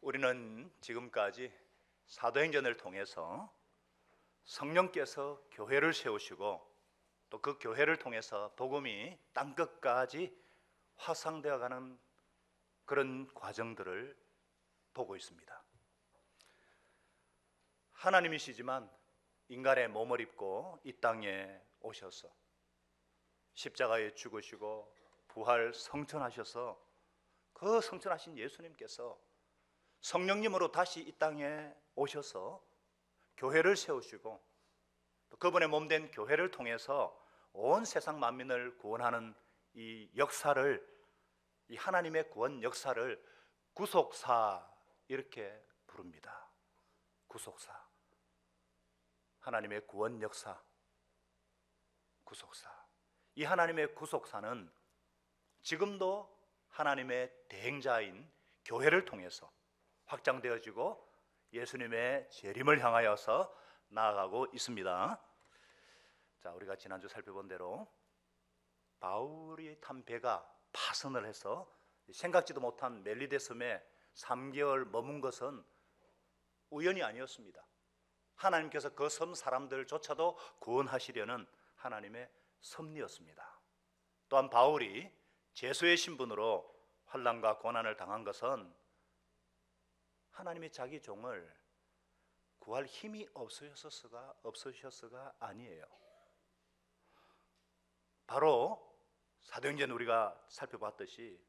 우리는 지금까지 사도행전을 통해서 성령께서 교회를 세우시고 또 그 교회를 통해서 복음이 땅끝까지 확산되어 가는 그런 과정들을 보고 있습니다. 하나님이시지만 인간의 몸을 입고 이 땅에 오셔서 십자가에 죽으시고 부활 성천하셔서 그 성천하신 예수님께서 성령님으로 다시 이 땅에 오셔서 교회를 세우시고 또 그분의 몸된 교회를 통해서 온 세상 만민을 구원하는 이 역사를, 이 하나님의 구원 역사를 구속사 이렇게 부릅니다. 구속사, 하나님의 구원 역사, 구속사. 이 하나님의 구속사는 지금도 하나님의 대행자인 교회를 통해서 확장되어지고 예수님의 재림을 향하여서 나아가고 있습니다. 자, 우리가 지난주 살펴본 대로 바울이 탄 배가 파선을 해서 생각지도 못한 멜리데 섬에 3개월 머문 것은 우연이 아니었습니다. 하나님께서 그 섬 사람들조차도 구원하시려는 하나님의 섭리였습니다. 또한 바울이 제수의 신분으로 환난과 고난을 당한 것은 하나님이 자기 종을 구할 힘이 없으셨어가 아니에요. 바로 사도행전 우리가 살펴봤듯이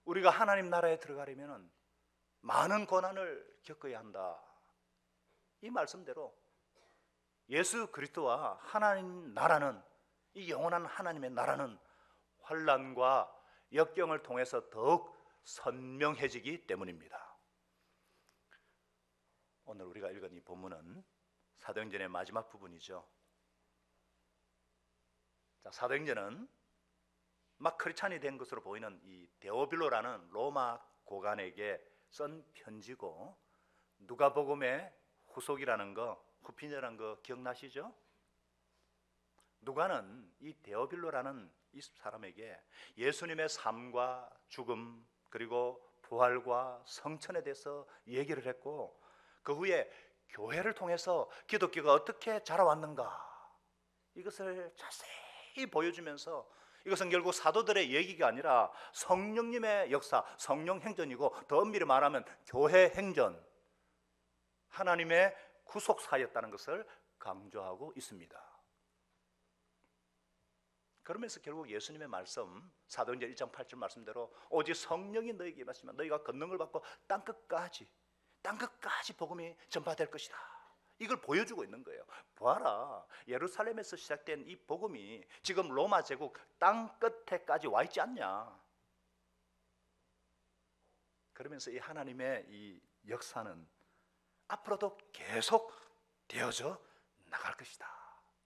우리가 하나님 나라에 들어가려면 많은 고난을 겪어야 한다. 이 말씀대로 예수 그리스도와 하나님 나라는, 이 영원한 하나님의 나라는 환난과 역경을 통해서 더욱 선명해지기 때문입니다. 오늘 우리가 읽은 이 본문은 사도행전의 마지막 부분이죠. 자, 사도행전은 막 크리스찬이 된 것으로 보이는 이 데오빌로라는 로마 고관에게 쓴 편지고, 누가복음의 후속이라는 거, 후편이라는 거 기억나시죠? 누가는 이 데오빌로라는 이 사람에게 예수님의 삶과 죽음 그리고 부활과 성천에 대해서 얘기를 했고, 그 후에 교회를 통해서 기독교가 어떻게 자라왔는가 이것을 자세히 보여주면서, 이것은 결국 사도들의 얘기가 아니라 성령님의 역사, 성령 행전이고 더 엄밀히 말하면 교회 행전, 하나님의 구속사였다는 것을 강조하고 있습니다. 그러면서 결국 예수님의 말씀, 사도행전 1장 8절 말씀대로 오직 성령이 너희에게 임하시면 너희가 권능을 받고 땅끝까지 복음이 전파될 것이다. 이걸 보여주고 있는 거예요. 보아라, 예루살렘에서 시작된 이 복음이 지금 로마 제국 땅끝에까지 와 있지 않냐. 그러면서 이 하나님의 이 역사는 앞으로도 계속 되어져 나갈 것이다.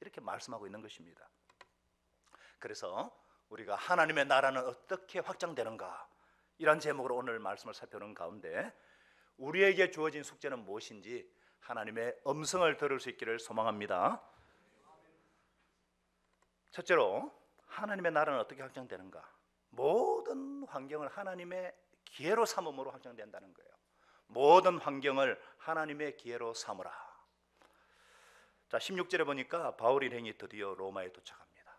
이렇게 말씀하고 있는 것입니다. 그래서 우리가 하나님의 나라는 어떻게 확장되는가, 이런 제목으로 오늘 말씀을 살펴보는 가운데 우리에게 주어진 숙제는 무엇인지 하나님의 음성을 들을 수 있기를 소망합니다. 첫째로, 하나님의 나라는 어떻게 확장되는가? 모든 환경을 하나님의 기회로 삼음으로 확장된다는 거예요. 모든 환경을 하나님의 기회로 삼으라. 자, 16절에 보니까 바울 일행이 드디어 로마에 도착합니다.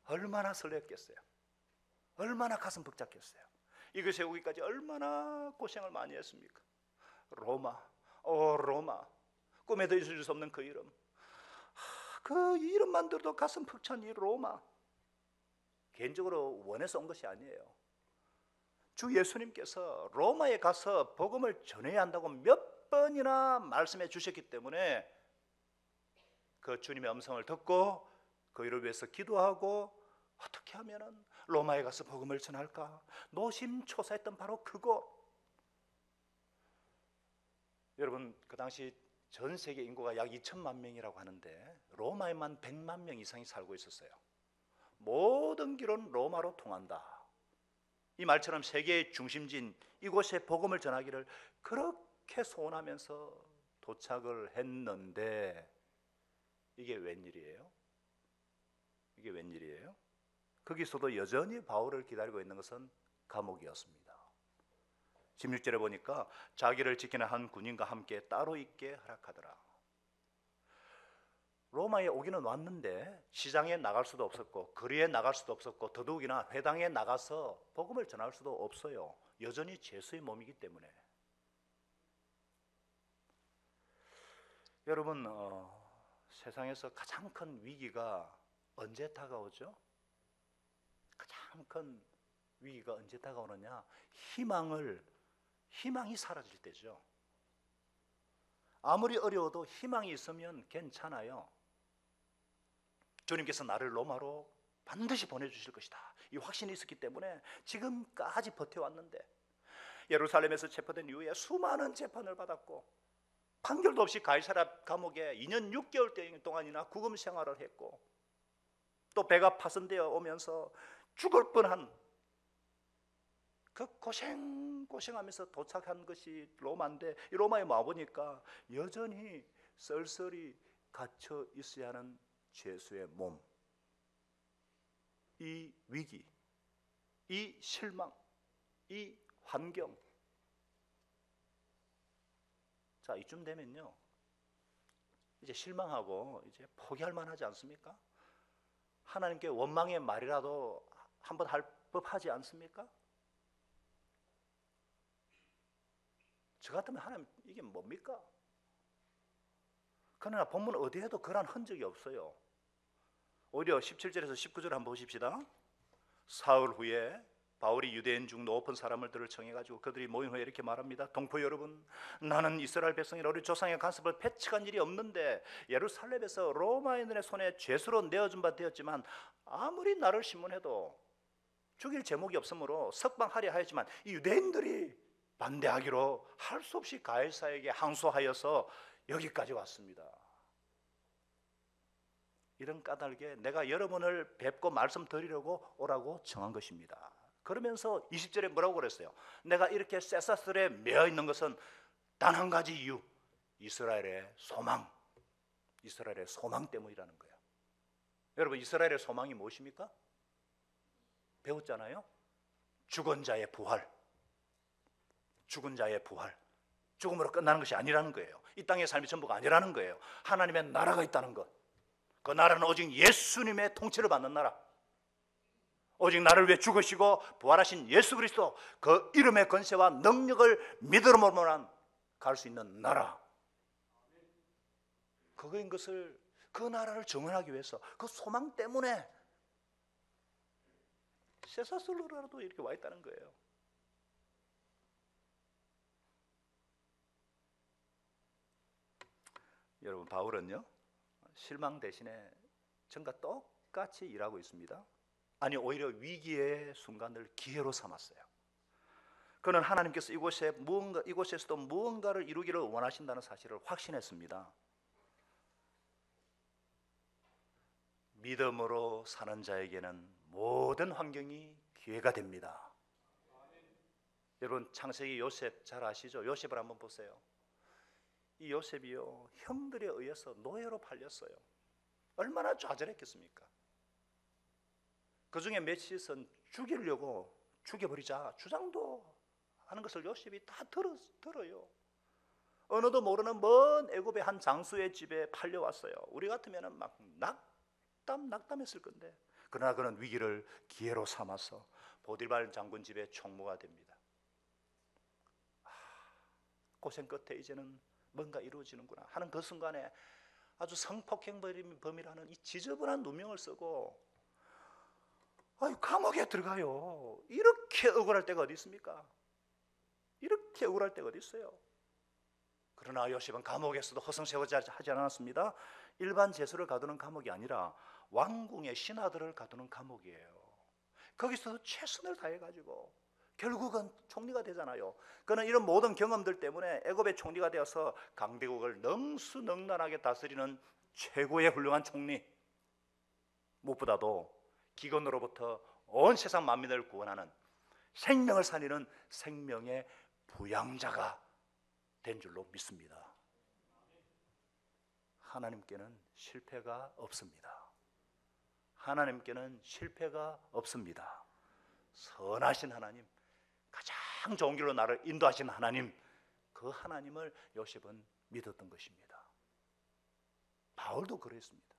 얼마나 설렜겠어요. 얼마나 가슴 벅찼겠어요. 이거 세우기까지 얼마나 고생을 많이 했습니까? 로마, 로마, 꿈에도 있을 수 없는 그 이름, 그 이름만 들어도 가슴 벅찬 이 로마. 개인적으로 원해서 온 것이 아니에요. 주 예수님께서 로마에 가서 복음을 전해야 한다고 몇 번이나 말씀해 주셨기 때문에 그 주님의 음성을 듣고 그 일을 위해서 기도하고, 어떻게 하면 로마에 가서 복음을 전할까 노심초사했던 바로 그곳. 여러분, 그 당시 전 세계 인구가 약 2천만 명이라고 하는데 로마에만 100만 명 이상이 살고 있었어요. 모든 길은 로마로 통한다. 이 말처럼 세계의 중심지인 이곳에 복음을 전하기를 그렇게 소원하면서 도착을 했는데, 이게 웬일이에요? 이게 웬일이에요? 거기서도 여전히 바울을 기다리고 있는 것은 감옥이었습니다. 16절에 보니까 자기를 지키는 한 군인과 함께 따로 있게 허락하더라. 로마에 오기는 왔는데 시장에 나갈 수도 없었고 거리에 나갈 수도 없었고 더더욱이나 회당에 나가서 복음을 전할 수도 없어요. 여전히 죄수의 몸이기 때문에. 여러분, 세상에서 가장 큰 위기가 언제 다가오죠? 가장 큰 위기가 언제 다가오느냐? 희망이 사라질 때죠. 아무리 어려워도 희망이 있으면 괜찮아요. 주님께서 나를 로마로 반드시 보내주실 것이다, 이 확신이 있었기 때문에 지금까지 버텨왔는데, 예루살렘에서 체포된 이후에 수많은 재판을 받았고 판결도 없이 가이사랴 감옥에 2년 6개월 동안이나 구금 생활을 했고, 또 배가 파손되어 오면서 죽을 뻔한 그 고생하면서 도착한 것이 로마인데, 이 로마에 와보니까 여전히 쓸쓸히 갇혀 있어야 하는 죄수의 몸, 이 위기, 이 실망, 이 환경. 자, 이쯤 되면요, 이제 실망하고 이제 포기할 만하지 않습니까? 하나님께 원망의 말이라도 한번 할 법하지 않습니까? 저 같으면 하나님, 이게 뭡니까? 그러나 본문 어디에도 그런 흔적이 없어요. 오히려 17절에서 19절 한번 보십시다. 사흘 후에 바울이 유대인 중 높은 사람들을 청해가지고 그들이 모인 후에 이렇게 말합니다. 동포 여러분, 나는 이스라엘 백성이라 우리 조상의 간섭을 배척한 일이 없는데 예루살렘에서 로마인들의 손에 죄수로 내어준 바 되었지만, 아무리 나를 신문해도 죽일 제목이 없으므로 석방하려 하였지만 이 유대인들이 반대하기로 할 수 없이 가이사에게 항소하여서 여기까지 왔습니다. 이런 까닭에 내가 여러분을 뵙고 말씀드리려고 오라고 정한 것입니다. 그러면서 20절에 뭐라고 그랬어요? 내가 이렇게 세사슬에 매여 있는 것은 단 한 가지 이유, 이스라엘의 소망 때문이라는 거예요. 여러분, 이스라엘의 소망이 무엇입니까? 배웠잖아요. 죽은 자의 부활. 죽음으로 끝나는 것이 아니라는 거예요. 이 땅의 삶이 전부가 아니라는 거예요. 하나님의 나라가 있다는 것. 그 나라는 오직 예수님의 통치를 받는 나라. 오직 나를 위해 죽으시고 부활하신 예수 그리스도, 그 이름의 권세와 능력을 믿음으로만 갈 수 있는 나라. 그거인 것을, 그 나라를 정언하기 위해서, 그 소망 때문에 세사슬로라도 이렇게 와 있다는 거예요. 여러분, 바울은요, 실망 대신에 전과 똑같이 일하고 있습니다. 아니, 오히려 위기의 순간을 기회로 삼았어요. 그는 하나님께서 이곳에서도 무언가를 이루기를 원하신다는 사실을 확신했습니다. 믿음으로 사는 자에게는 모든 환경이 기회가 됩니다. 여러분, 창세기 요셉 잘 아시죠? 요셉을 한번 보세요. 이 요셉이요, 형들에 의해서 노예로 팔렸어요. 얼마나 좌절했겠습니까? 그 중에 몇몇은 죽이려고 죽여버리자 주장도 하는 것을 요셉이 다 들어요. 언어도 모르는 먼 애굽의 한 장수의 집에 팔려왔어요. 우리 같으면 막 낙담했을 건데, 그러나 그는 위기를 기회로 삼아서 보디발 장군 집의 총무가 됩니다. 고생 끝에 이제는 뭔가 이루어지는구나 하는 그 순간에 아주 성폭행범이라는 이 지저분한 누명을 쓰고 감옥에 들어가요. 이렇게 억울할 때가 어디 있습니까? 이렇게 억울할 때가 어디 있어요? 그러나 요셉은 감옥에서도 허송세월하지 않았습니다. 일반 죄수를 가두는 감옥이 아니라 왕궁의 신하들을 가두는 감옥이에요. 거기서 최선을 다해가지고 결국은 총리가 되잖아요. 그는 이런 모든 경험들 때문에 애굽의 총리가 되어서 강대국을 능수능란하게 다스리는 최고의 훌륭한 총리, 무엇보다도 기근으로부터 온 세상 만민을 구원하는, 생명을 살리는 생명의 부양자가 된 줄로 믿습니다. 하나님께는 실패가 없습니다. 하나님께는 실패가 없습니다. 선하신 하나님, 가장 가장 좋은 길로 나를 인도하신 하나님, 그 하나님을 요셉은 믿었던 것입니다. 바울도 그랬습니다.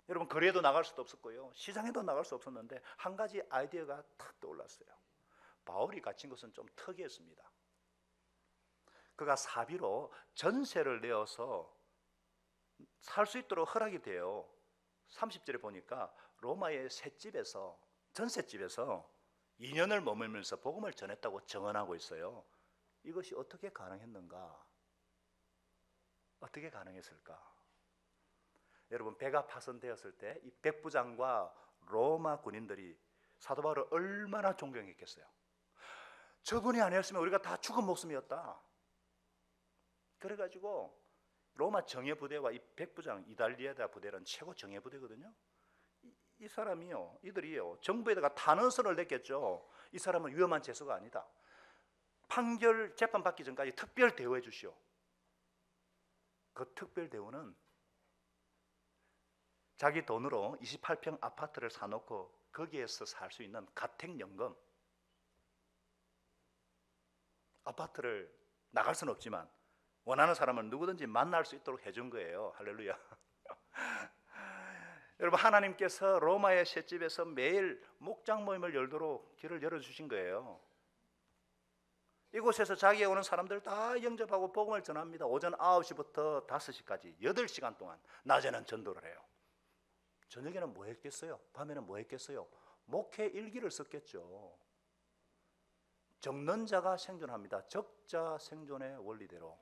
여러분, 거리에도 나갈 수도 없었고요, 시장에도 나갈 수 없었는데 한 가지 아이디어가 탁 떠올랐어요. 바울이 갇힌 것은 좀 특이했습니다. 그가 사비로 전세를 내어서 살 수 있도록 허락이 돼요. 30절에 보니까 로마의 셋집에서, 전셋집에서 2년을 머물면서 복음을 전했다고 증언하고 있어요. 이것이 어떻게 가능했는가? 어떻게 가능했을까? 여러분, 배가 파손되었을 때 이 백부장과 로마 군인들이 사도 바울을 얼마나 존경했겠어요. 저분이 아니었으면 우리가 다 죽은 목숨이었다. 그래가지고 로마 정예부대와 이 백부장 이달리아다 부대는 최고 정예부대거든요. 이 사람이요, 이들이요, 정부에다가 탄원서를 냈겠죠. 이 사람은 위험한 죄수가 아니다. 판결 재판 받기 전까지 특별 대우해 주시오. 그 특별 대우는 자기 돈으로 28평 아파트를 사놓고 거기에서 살 수 있는 가택연금, 아파트를 나갈 수는 없지만 원하는 사람은 누구든지 만날 수 있도록 해준 거예요. 할렐루야. 여러분, 하나님께서 로마의 셋집에서 매일 목장 모임을 열도록 길을 열어주신 거예요. 이곳에서 자기에 오는 사람들 다 영접하고 복음을 전합니다. 오전 9시부터 5시까지 8시간 동안 낮에는 전도를 해요. 저녁에는 뭐 했겠어요? 밤에는 뭐 했겠어요? 목회 일기를 썼겠죠. 적는 자가 생존합니다. 적자 생존의 원리대로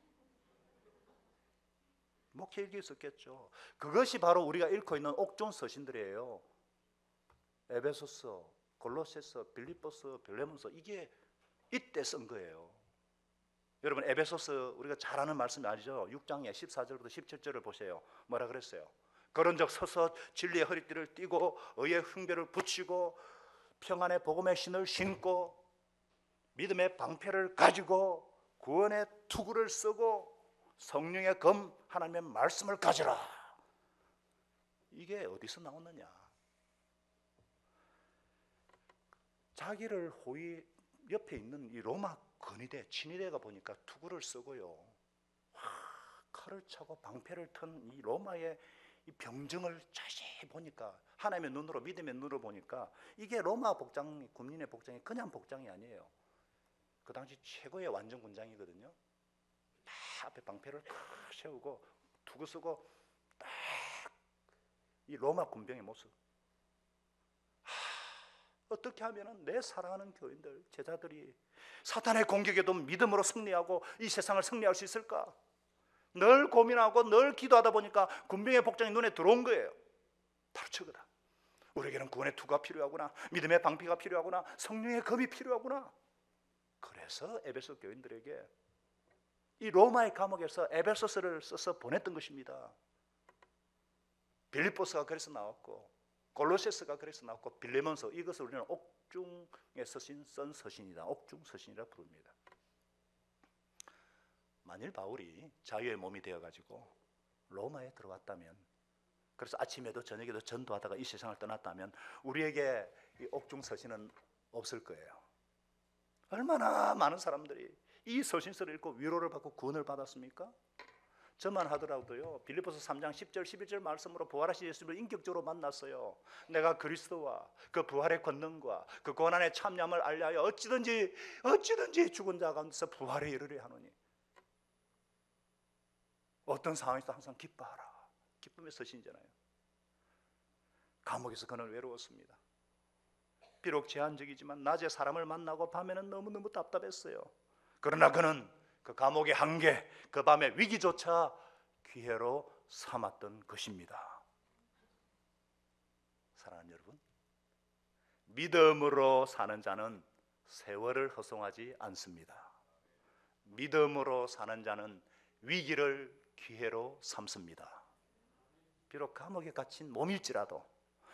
목회 일기를 썼겠죠. 그것이 바로 우리가 읽고 있는 옥존 서신들이에요. 에베소서, 골로새서, 빌립보서, 빌레몬서, 이게 이때 쓴 거예요. 여러분, 에베소서 우리가 잘 아는 말씀이 아니죠. 6장에 14절부터 17절을 보세요. 뭐라 그랬어요? 그런즉 서서 진리의 허리띠를 띠고 의의 흉배를 붙이고 평안의 복음의 신을 신고 믿음의 방패를 가지고 구원의 투구를 쓰고 성령의 검 하나님의 말씀을 가지라. 이게 어디서 나오느냐? 자기를 호위 옆에 있는 이 로마 근위대, 친위대가 보니까 투구를 쓰고요, 칼을 차고 방패를 튼 이 로마의 이 병정을 자세히 보니까, 하나님의 눈으로, 믿음의 눈으로 보니까 이게 로마 복장, 군인의 복장이 그냥 복장이 아니에요. 그 당시 최고의 완전 군장이거든요. 딱 앞에 방패를 탁 세우고 투구 쓰고 딱 이 로마 군병의 모습. 어떻게 하면 내 사랑하는 교인들, 제자들이 사탄의 공격에도 믿음으로 승리하고 이 세상을 승리할 수 있을까? 늘 고민하고 늘 기도하다 보니까 군병의 복장이 눈에 들어온 거예요. 바로 저거다. 우리에게는 구원의 투가 필요하구나, 믿음의 방패가 필요하구나, 성령의 검이 필요하구나. 그래서 에베소 교인들에게 이 로마의 감옥에서 에베소서를 써서 보냈던 것입니다. 빌립보서가 그래서 나왔고, 골로새서가 그래서 나왔고, 빌레몬서, 이것을 우리는 옥중의 서신, 쓴 서신이다, 옥중 서신이라 부릅니다. 만일 바울이 자유의 몸이 되어가지고 로마에 들어왔다면, 그래서 아침에도 저녁에도 전도하다가 이 세상을 떠났다면 우리에게 이 옥중 서신은 없을 거예요. 얼마나 많은 사람들이 이 서신서를 읽고 위로를 받고 구원을 받았습니까? 저만 하더라도요, 빌립보서 3장 10절 11절 말씀으로 부활하신 예수님을 인격적으로 만났어요. 내가 그리스도와 그 부활의 권능과 그 고난의 참여함을 알려하여 어찌든지 죽은 자 가운데서 부활에 이르려 하노니. 어떤 상황에서 항상 기뻐하라. 기쁨의 서신이잖아요. 감옥에서 그는 외로웠습니다. 비록 제한적이지만 낮에 사람을 만나고 밤에는 너무너무 답답했어요. 그러나 그는 그 감옥의 한계, 그 밤의 위기조차 기회로 삼았던 것입니다. 사랑하는 여러분, 믿음으로 사는 자는 세월을 허송하지 않습니다. 믿음으로 사는 자는 위기를 기회로 삼습니다. 비록 감옥에 갇힌 몸일지라도,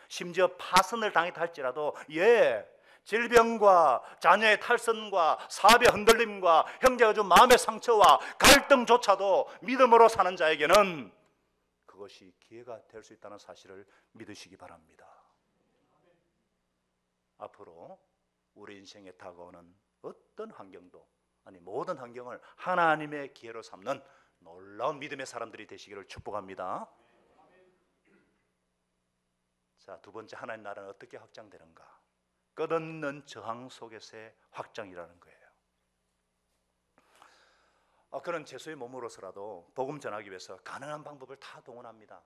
심지어 파선을 당했다 할지라도, 질병과 자녀의 탈선과 사업의 흔들림과 형제가 준 마음의 상처와 갈등조차도 믿음으로 사는 자에게는 그것이 기회가 될 수 있다는 사실을 믿으시기 바랍니다. 앞으로 우리 인생에 다가오는 어떤 환경도, 아니 모든 환경을 하나님의 기회로 삼는 놀라운 믿음의 사람들이 되시기를 축복합니다. 자, 두 번째, 하나님 나라는 어떻게 확장되는가? 끝없는 저항 속에서의 확장이라는 거예요. 그런 죄수의 몸으로서라도 복음 전하기 위해서 가능한 방법을 다 동원합니다.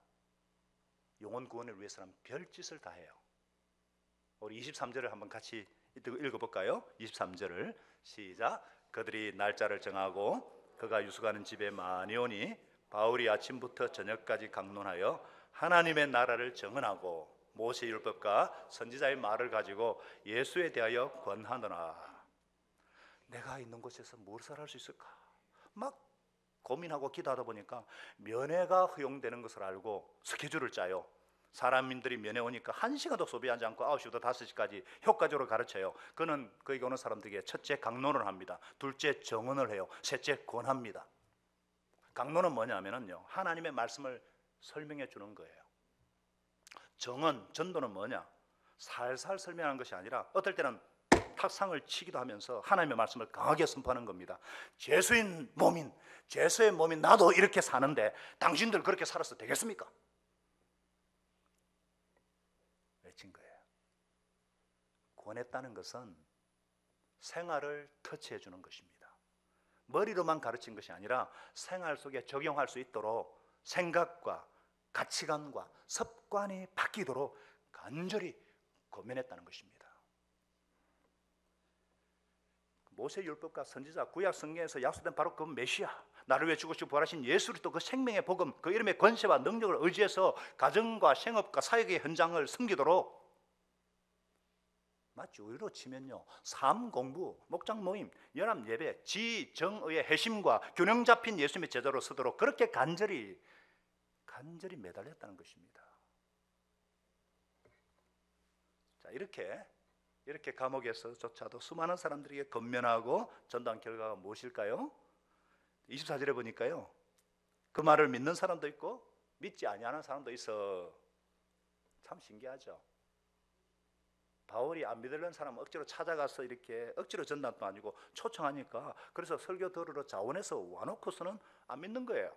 영혼 구원을 위해서는 별짓을 다 해요. 우리 23절을 한번 같이 읽어볼까요? 23절을 시작. 그들이 날짜를 정하고 그가 유숙하는 집에 많이 오니 바울이 아침부터 저녁까지 강론하여 하나님의 나라를 정언하고 모세 율법과 선지자의 말을 가지고 예수에 대하여 권하노라. 내가 있는 곳에서 무엇을 할 수 있을까? 막 고민하고 기도하다 보니까 면회가 허용되는 것을 알고 스케줄을 짜요. 사람들이 면회 오니까 1시간도 소비하지 않고 9시부터 5시까지 효과적으로 가르쳐요. 그는 거기 오는 사람들에게 첫째 강론을 합니다. 둘째 정언을 해요. 셋째 권합니다. 강론은 뭐냐면요, 하나님의 말씀을 설명해 주는 거예요. 정언, 전도는 뭐냐? 살살 설명하는 것이 아니라 어떨 때는 탁상을 치기도 하면서 하나님의 말씀을 강하게 선포하는 겁니다. 죄수의 몸인 나도 이렇게 사는데 당신들 그렇게 살아서 되겠습니까? 외친 거예요. 권했다는 것은 생활을 터치해 주는 것입니다. 머리로만 가르친 것이 아니라 생활 속에 적용할 수 있도록 생각과 가치관과 습관이 바뀌도록 간절히 고민했다는 것입니다. 모세 율법과 선지자 구약 성경에서 약속된 바로 그 메시아, 나를 위해 죽으시고 부활하신 예수 그리스도 그 생명의 복음, 그 이름의 권세와 능력을 의지해서 가정과 생업과 사역의 현장을 섬기도록, 마치 우리로 치면요, 삶 공부, 목장 모임, 연합 예배, 지정의의 핵심과 균형 잡힌 예수님의 제자로 서도록 그렇게 간절히 매달렸다는 것입니다. 자, 이렇게 감옥에서조차도 수많은 사람들에게 건면하고 전도한 결과가 무엇일까요? 24절에 보니까요, 그 말을 믿는 사람도 있고 믿지 아니하는 사람도 있어. 참 신기하죠. 바울이 안 믿으려는 사람 억지로 찾아가서 이렇게 억지로 전도도 아니고 초청하니까, 그래서 설교 들으러 자원해서 와놓고서는 안 믿는 거예요.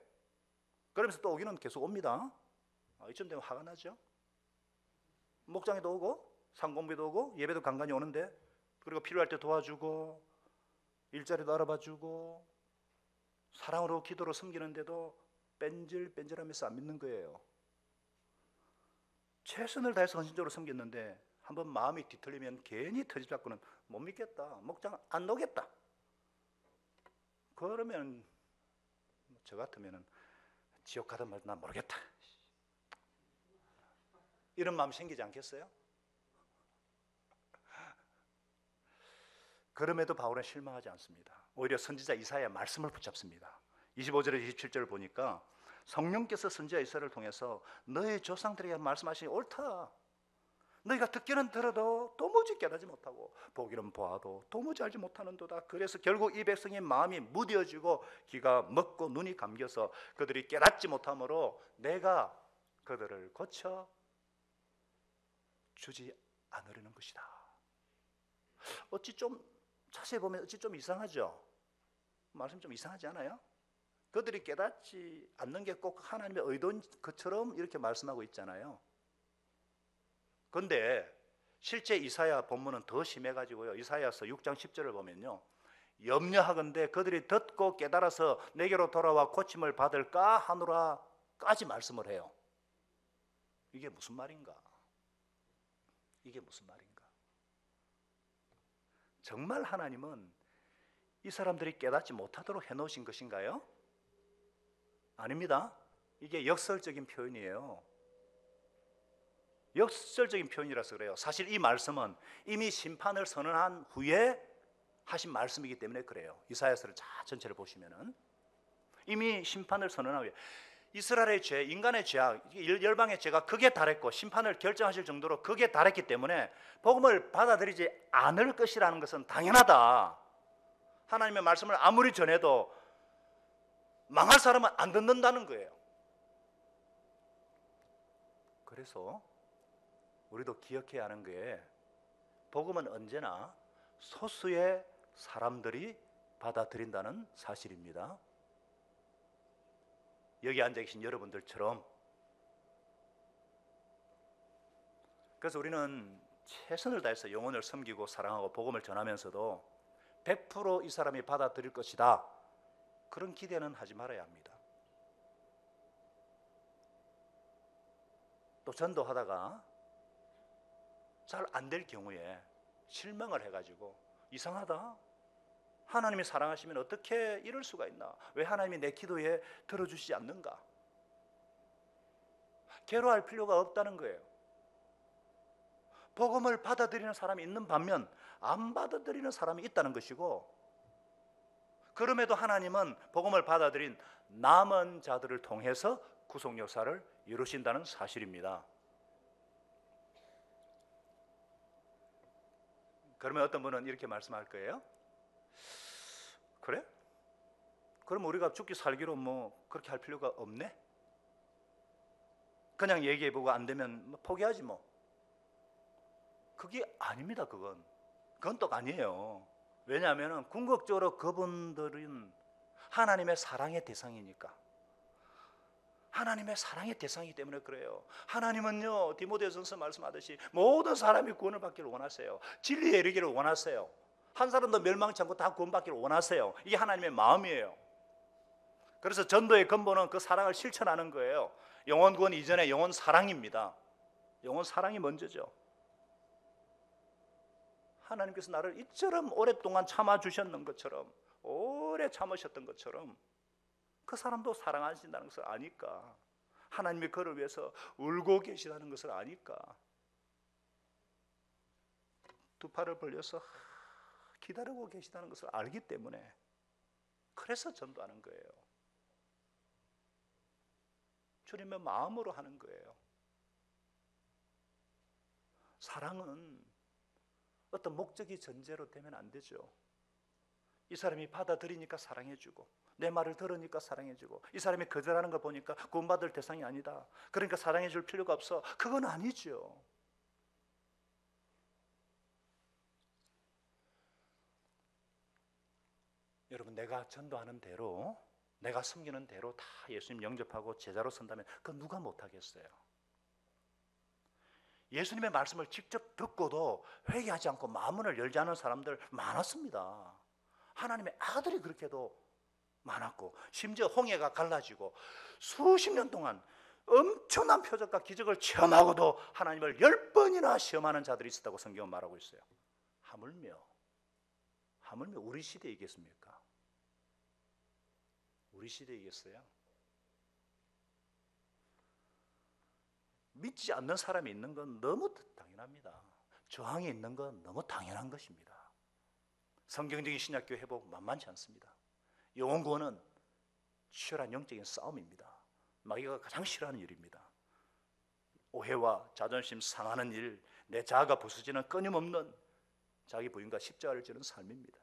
그러면서 또 오기는 계속 옵니다. 이쯤 되면 화가 나죠. 목장에도 오고 상공비도 오고 예배도 간간히 오는데, 그리고 필요할 때 도와주고 일자리도 알아봐주고 사랑으로 기도로 섬기는데도 뺀질뺀질하면서 안 믿는 거예요. 최선을 다해서 헌신적으로 섬겼는데 한번 마음이 뒤틀리면 괜히 터집 잡고는 못 믿겠다, 목장 안 오겠다. 그러면 저 같으면 지옥 가든 말든 난 모르겠다, 이런 마음 생기지 않겠어요? 그럼에도 바울은 실망하지 않습니다. 오히려 선지자 이사야의 말씀을 붙잡습니다. 25절에 27절을 보니까 성령께서 선지자 이사야를 통해서 너희 조상들에게 말씀하시니 옳다. 너희가 듣기는 들어도 도무지 깨닫지 못하고 보기는 보아도 도무지 알지 못하는도다. 그래서 결국 이 백성의 마음이 무뎌지고 귀가 먹고 눈이 감겨서 그들이 깨닫지 못함으로 내가 그들을 고쳐 주지 않으려는 것이다. 어찌 좀 자세히 보면 어찌 좀 이상하죠? 말씀 좀 이상하지 않아요? 그들이 깨닫지 않는 게 꼭 하나님의 의도인 것처럼 이렇게 말씀하고 있잖아요. 그런데 실제 이사야 본문은 더 심해가지고요, 이사야서 6장 10절을 보면요, 염려하건대 그들이 듣고 깨달아서 내게로 돌아와 고침을 받을까 하노라까지 말씀을 해요. 이게 무슨 말인가? 이게 무슨 말인가? 정말 하나님은 이 사람들이 깨닫지 못하도록 해놓으신 것인가요? 아닙니다. 이게 역설적인 표현이에요. 역설적인 표현이라서 그래요. 사실 이 말씀은 이미 심판을 선언한 후에 하신 말씀이기 때문에 그래요. 이사야서를 전체를 보시면은 이미 심판을 선언한 후에 이스라엘의 죄, 인간의 죄악, 열방의 죄가 극에 달했고 심판을 결정하실 정도로 극에 달했기 때문에 복음을 받아들이지 않을 것이라는 것은 당연하다. 하나님의 말씀을 아무리 전해도 망할 사람은 안 듣는다는 거예요. 그래서 우리도 기억해야 하는 게, 복음은 언제나 소수의 사람들이 받아들인다는 사실입니다. 여기 앉아 계신 여러분들처럼. 그래서 우리는 최선을 다해서 영혼을 섬기고 사랑하고 복음을 전하면서도 100% 이 사람이 받아들일 것이다, 그런 기대는 하지 말아야 합니다. 또 전도하다가 잘 안 될 경우에 실망을 해가지고 이상하다, 하나님이 사랑하시면 어떻게 이럴 수가 있나, 왜 하나님이 내 기도에 들어주시지 않는가, 괴로워할 필요가 없다는 거예요. 복음을 받아들이는 사람이 있는 반면 안 받아들이는 사람이 있다는 것이고, 그럼에도 하나님은 복음을 받아들인 남은 자들을 통해서 구속 역사를 이루신다는 사실입니다. 그러면 어떤 분은 이렇게 말씀할 거예요. 그래? 그럼 우리가 죽기 살기로 뭐 그렇게 할 필요가 없네? 그냥 얘기해보고 안 되면 뭐 포기하지 뭐. 그게 아닙니다. 그건 또 아니에요. 왜냐하면 궁극적으로 그분들은 하나님의 사랑의 대상이니까. 하나님의 사랑의 대상이기 때문에 그래요. 하나님은요, 디모데전서 말씀하듯이 모든 사람이 구원을 받기를 원하세요. 진리에 이르기를 원하세요. 한 사람도 멸망치 않고 다 구원받기를 원하세요. 이게 하나님의 마음이에요. 그래서 전도의 근본은 그 사랑을 실천하는 거예요. 영혼 구원 이전에 영혼 사랑입니다. 영혼 사랑이 먼저죠. 하나님께서 나를 이처럼 오랫동안 참아주셨는 것처럼, 오래 참으셨던 것처럼 그 사람도 사랑하신다는 것을 아니까, 하나님이 그를 위해서 울고 계시다는 것을 아니까 두 팔을 벌려서 기다리고 계시다는 것을 알기 때문에, 그래서 전도하는 거예요. 주님의 마음으로 하는 거예요. 사랑은 어떤 목적이 전제로 되면 안 되죠. 이 사람이 받아들이니까 사랑해주고, 내 말을 들으니까 사랑해주고, 이 사람이 거절하는 걸 보니까 구원받을 대상이 아니다, 그러니까 사랑해줄 필요가 없어, 그건 아니죠. 여러분, 내가 전도하는 대로, 내가 섬기는 대로 다 예수님 영접하고 제자로 선다면 그건 누가 못하겠어요. 예수님의 말씀을 직접 듣고도 회개하지 않고 마음문을 열지 않은 사람들 많았습니다. 하나님의 아들이 그렇게도 많았고, 심지어 홍해가 갈라지고 수십 년 동안 엄청난 표적과 기적을 체험하고도 하나님을 10번이나 시험하는 자들이 있었다고 성경은 말하고 있어요. 하물며 우리 시대이겠습니까? 우리 시대이겠어요? 믿지 않는 사람이 있는 건 너무 당연합니다. 저항이 있는 건 너무 당연한 것입니다. 성경적인 신약교 회복 만만치 않습니다. 영혼 구원은 치열한 영적인 싸움입니다. 마귀가 가장 싫어하는 일입니다. 오해와 자존심 상하는 일, 내 자아가 부서지는 끊임없는 자기 부인과 십자가를 지는 삶입니다.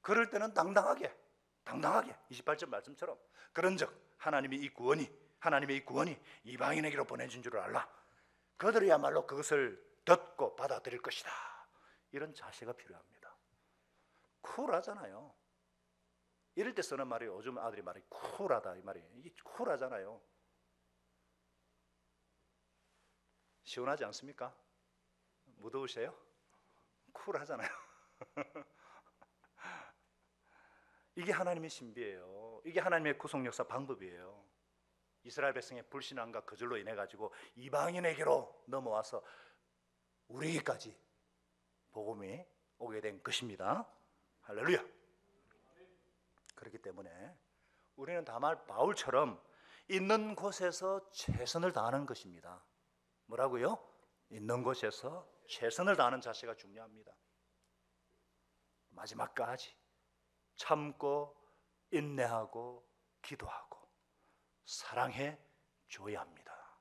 그럴 때는 당당하게 28절 말씀처럼, 그런즉 하나님의 이 구원이 이방인에게로 보내준 줄을 알라. 그들이야말로 그것을 듣고 받아들일 것이다. 이런 자세가 필요합니다. 쿨하잖아요. 이럴 때 쓰는 말이, 요즘 아들이 말이 쿨하다 이 말이에요. 이게 쿨하잖아요. 시원하지 않습니까? 무더우세요? 쿨하잖아요. 이게 하나님의 신비예요. 이게 하나님의 구속 역사 방법이에요. 이스라엘 백성의 불신앙과 거절로 인해 가지고 이방인에게로 넘어와서 우리에게까지 복음이 오게 된 것입니다. 할렐루야. 그렇기 때문에 우리는 다만 바울처럼 있는 곳에서 최선을 다하는 것입니다. 뭐라고요? 있는 곳에서 최선을 다하는 자세가 중요합니다. 마지막까지 참고 인내하고 기도하고 사랑해 줘야 합니다.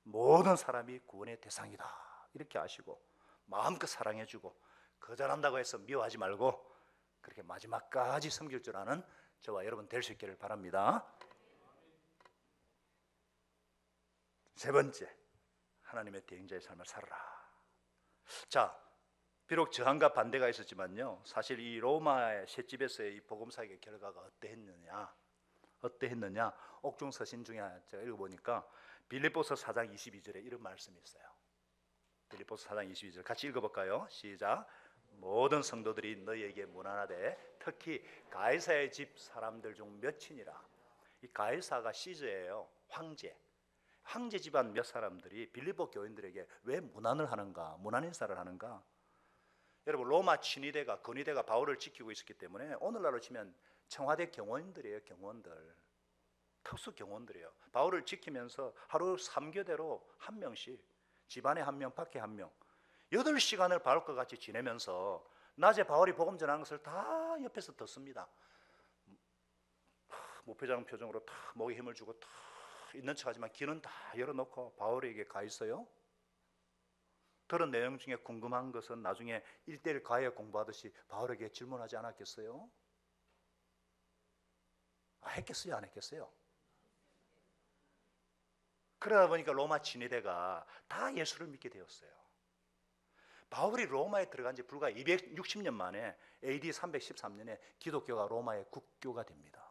모든 사람이 구원의 대상이다 이렇게 아시고 마음껏 사랑해 주고, 거절한다고 해서 미워하지 말고 그렇게 마지막까지 섬길 줄 아는 저와 여러분 될 수 있기를 바랍니다. 세 번째, 하나님의 대행자의 삶을 살아라. 자, 비록 저항과 반대가 있었지만요, 사실 이 로마의 셋집에서의 이 복음 사역의 결과가 어떠했느냐? 옥중 서신 중에 제가 읽어보니까 빌립보서 4장 22절에 이런 말씀이 있어요. 빌립보서 4장 22절 같이 읽어볼까요? 시작. 모든 성도들이 너희에게 문안하되 특히 가이사의 집 사람들 중 몇이니라. 이 가이사가 시저예요. 황제 집안 몇 사람들이 빌립보 교인들에게 왜 문안을 하는가? 문안 인사를 하는가? 여러분, 로마 친위대가 근위대가 바울을 지키고 있었기 때문에 오늘날로 치면 청와대 경호원들이에요. 경호원들, 특수 경호원들이에요. 바울을 지키면서 하루 3교대로 한 명씩, 집안에 한 명, 밖에 한 명, 8시간을 바울과 같이 지내면서 낮에 바울이 복음 전하는 것을 다 옆에서 듣습니다. 무표정 표정으로 다 목에 힘을 주고 다 있는 척하지만 귀는 다 열어놓고 바울에게 가 있어요. 들은 내용 중에 궁금한 것은 나중에 1:1 과외 공부하듯이 바울에게 질문하지 않았겠어요? 했겠어요? 안 했겠어요? 그러다 보니까 로마 친위대가 다 예수를 믿게 되었어요. 바울이 로마에 들어간 지 불과 260년 만에 AD 313년에 기독교가 로마의 국교가 됩니다.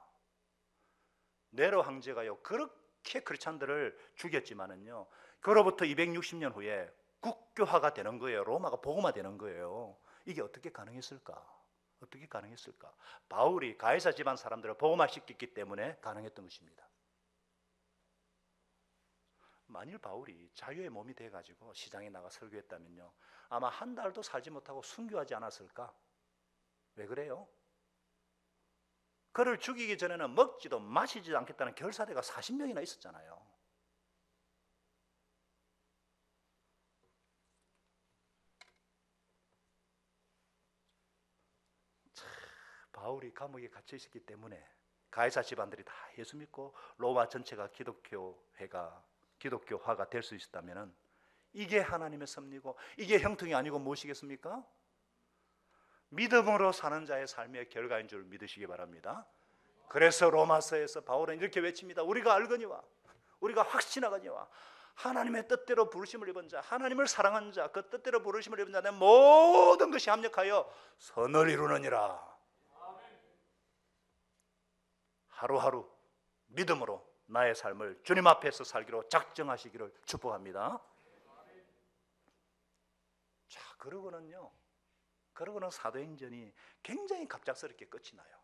네로 황제가요 그렇게 크리스찬들을 죽였지만은요, 그로부터 260년 후에 국교화가 되는 거예요. 로마가 복음화되는 거예요. 이게 어떻게 가능했을까? 어떻게 가능했을까? 바울이 가이사 집안 사람들을 복음화시켰기 때문에 가능했던 것입니다. 만일 바울이 자유의 몸이 돼가지고 시장에 나가 설교했다면요, 아마 한 달도 살지 못하고 순교하지 않았을까? 왜 그래요? 그를 죽이기 전에는 먹지도 마시지도 않겠다는 결사대가 40명이나 있었잖아요. 바울이 감옥에 갇혀 있었기 때문에 가이사 집안들이 다 예수 믿고 로마 전체가 기독교화가 될 수 있었다면 이게 하나님의 섭리고 이게 형통이 아니고 무엇이겠습니까? 믿음으로 사는 자의 삶의 결과인 줄 믿으시기 바랍니다. 그래서 로마서에서 바울은 이렇게 외칩니다. 우리가 알거니와 우리가 확신하거니와 하나님의 뜻대로 부르심을 입은 자, 하나님을 사랑한 자, 그 뜻대로 부르심을 입은 자는 모든 것이 합력하여 선을 이루느니라. 하루하루 믿음으로 나의 삶을 주님 앞에서 살기로 작정하시기를 축복합니다. 자, 그러고는 사도행전이 굉장히 갑작스럽게 끝이 나요.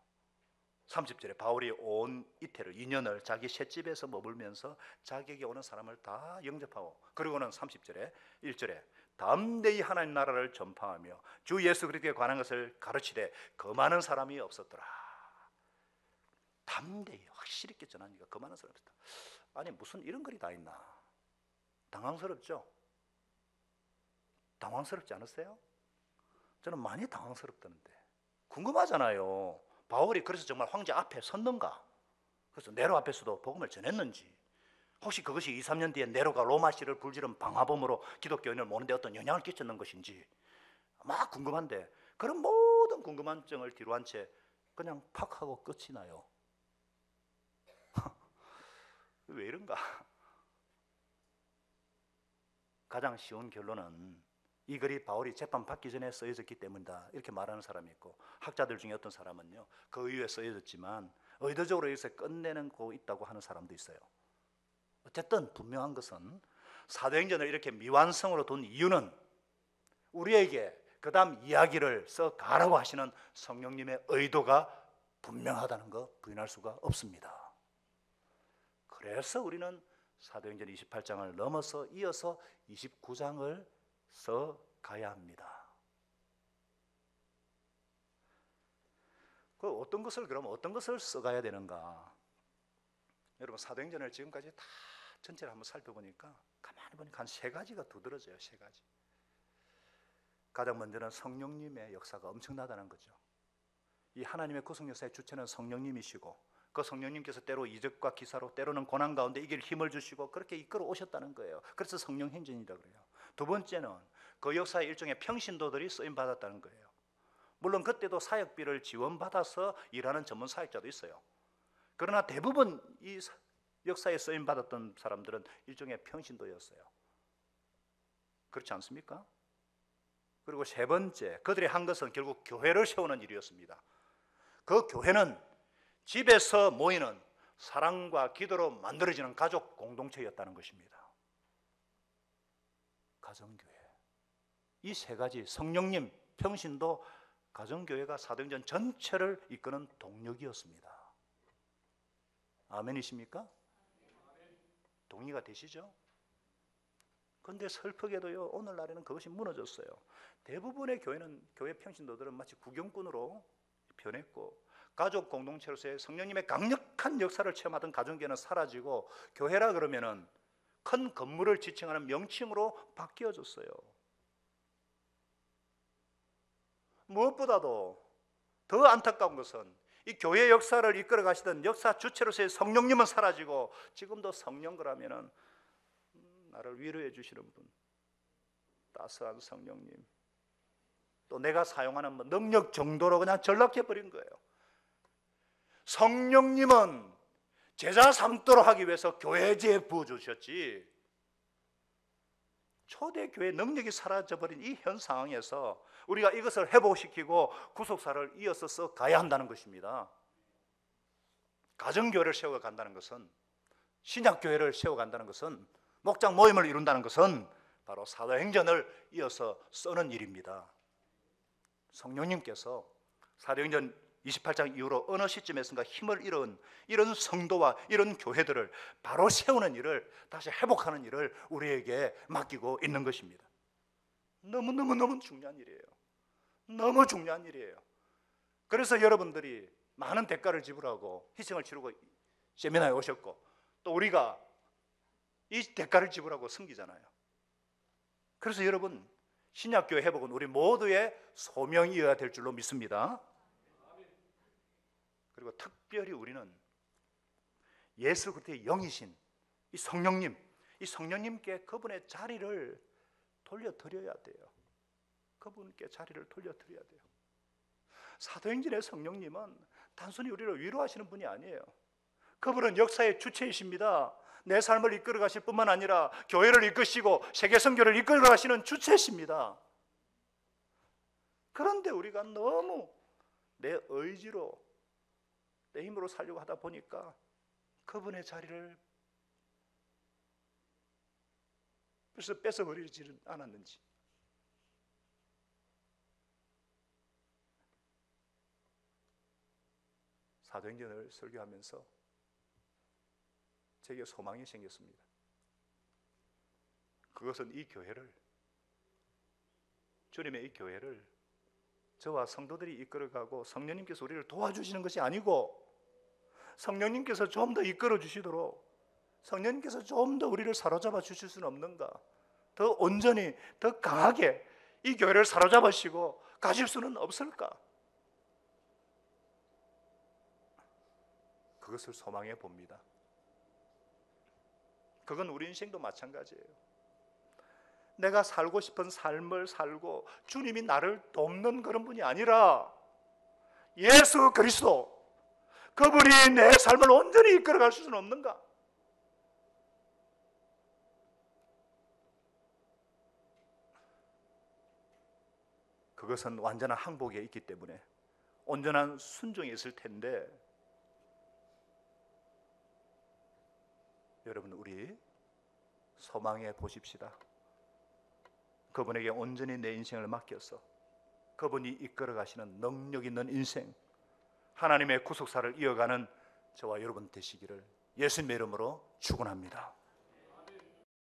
30절에 바울이 온 이태를 2년을 자기 셋집에서 머물면서 자기에게 오는 사람을 다 영접하고, 그리고는 30절에 1절에 담대히 하나님 나라를 전파하며 주 예수 그리스도에 관한 것을 가르치되 그 많은 사람이 없었더라. 담대히 확실히 있게 전하니까 그 많은 사람이 없었다. 아니 무슨 이런 글이 다 있나? 당황스럽죠? 당황스럽지 않으세요? 저는 많이 당황스럽다는데. 궁금하잖아요. 바울이 그래서 정말 황제 앞에 섰는가? 그래서 네로 앞에서도 복음을 전했는지, 혹시 그것이 2, 3년 뒤에 네로가 로마시를 불지른 방화범으로 기독교인을 모는데 어떤 영향을 끼쳤는 것인지 막 궁금한데, 그런 모든 궁금증을 뒤로 한 채 그냥 팍 하고 끝이 나요. 왜 이런가? 가장 쉬운 결론은 이 글이 바울이 재판 받기 전에 써져졌기 때문이다, 이렇게 말하는 사람이 있고, 학자들 중에 어떤 사람은요 그 이후에 써져졌지만 의도적으로 여기서 끝내는 거 있다고 하는 사람도 있어요. 어쨌든 분명한 것은 사도행전을 이렇게 미완성으로 둔 이유는 우리에게 그 다음 이야기를 써가라고 하시는 성령님의 의도가 분명하다는 거 부인할 수가 없습니다. 그래서 우리는 사도행전 28장을 넘어서 이어서 29장을 써가야 합니다. 어떤 것을 써가야 되는가? 여러분, 사도행전을 지금까지 다 전체를 한번 살펴보니까 가만히 보니까 한 3가지가 두드러져요. 3가지. 가장 먼저는 성령님의 역사가 엄청나다는 거죠. 이 하나님의 구속 역사의 주체는 성령님이시고, 그 성령님께서 때로 이적과 기사로, 때로는 고난 가운데 이길 힘을 주시고 그렇게 이끌어 오셨다는 거예요. 그래서 성령 행전이라 그래요. 두 번째는 그 역사의 일종의 평신도들이 쓰임 받았다는 거예요. 물론 그때도 사역비를 지원받아서 일하는 전문 사역자도 있어요. 그러나 대부분 이 역사에 쓰임 받았던 사람들은 일종의 평신도였어요. 그렇지 않습니까? 그리고 세 번째, 그들이 한 것은 결국 교회를 세우는 일이었습니다. 그 교회는 집에서 모이는 사랑과 기도로 만들어지는 가족 공동체였다는 것입니다. 가정교회. 이 세 가지, 성령님, 평신도, 가정교회가 사도행전 전체를 이끄는 동력이었습니다. 아멘이십니까? 동의가 되시죠? 그런데 슬프게도요, 오늘날에는 그것이 무너졌어요. 대부분의 교회는, 교회 평신도들은 마치 구경꾼으로 변했고, 가족 공동체로서의 성령님의 강력한 역사를 체험하던 가정교회는 사라지고, 교회라 그러면은 큰 건물을 지칭하는 명칭으로 바뀌어졌어요. 무엇보다도 더 안타까운 것은 이 교회 역사를 이끌어 가시던 역사 주체로서의 성령님은 사라지고, 지금도 성령 그러면은 나를 위로해 주시는 분, 따스한 성령님, 또 내가 사용하는 능력 정도로 그냥 전락해 버린 거예요. 성령님은 제자 삼도록 하기 위해서 교회지에 부어주셨지, 초대교회 능력이 사라져버린 이 현 상황에서 우리가 이것을 회복시키고 구속사를 이어서 써 가야 한다는 것입니다. 가정교회를 세워간다는 것은, 신약교회를 세워간다는 것은, 목장 모임을 이룬다는 것은 바로 사도행전을 이어서 쓰는 일입니다. 성령님께서 사도행전 28장 이후로 어느 시점에선가 힘을 잃은 이런 성도와 이런 교회들을 바로 세우는 일을, 다시 회복하는 일을 우리에게 맡기고 있는 것입니다. 너무 중요한 일이에요. 너무 중요한 일이에요. 그래서 여러분들이 많은 대가를 지불하고 희생을 치르고 세미나에 오셨고, 또 우리가 이 대가를 지불하고 섬기잖아요. 그래서 여러분, 신약교회 회복은 우리 모두의 소명이어야 될 줄로 믿습니다. 그리고 특별히 우리는 예수 그리스도의 영이신 이 성령님, 이 성령님께 그분의 자리를 돌려드려야 돼요. 그분께 자리를 돌려드려야 돼요. 사도행전의 성령님은 단순히 우리를 위로하시는 분이 아니에요. 그분은 역사의 주체이십니다. 내 삶을 이끌어 가실 뿐만 아니라 교회를 이끄시고 세계 선교를 이끌어 가시는 주체이십니다. 그런데 우리가 너무 내 의지로, 내 힘으로 살려고 하다 보니까 그분의 자리를 벌써 뺏어버리지는 않았는지. 사도행전을 설교하면서 제게 소망이 생겼습니다. 그것은 이 교회를, 주님의 이 교회를 저와 성도들이 이끌어가고 성령님께서 우리를 도와주시는 것이 아니고, 성령님께서 좀 더 이끌어 주시도록, 성령님께서 좀 더 우리를 사로잡아 주실 수는 없는가? 더 온전히, 더 강하게 이 교회를 사로잡으시고 가실 수는 없을까? 그것을 소망해 봅니다. 그건 우리 인생도 마찬가지예요. 내가 살고 싶은 삶을 살고 주님이 나를 돕는 그런 분이 아니라 예수 그리스도, 그분이 내 삶을 온전히 이끌어갈 수는 없는가? 그것은 완전한 항복에 있기 때문에 온전한 순종에 있을 텐데, 여러분, 우리 소망해 보십시다. 그분에게 온전히 내 인생을 맡겨서 그분이 이끌어 가시는 능력 있는 인생, 하나님의 구속사를 이어가는 저와 여러분 되시기를 예수님의 이름으로 축원합니다.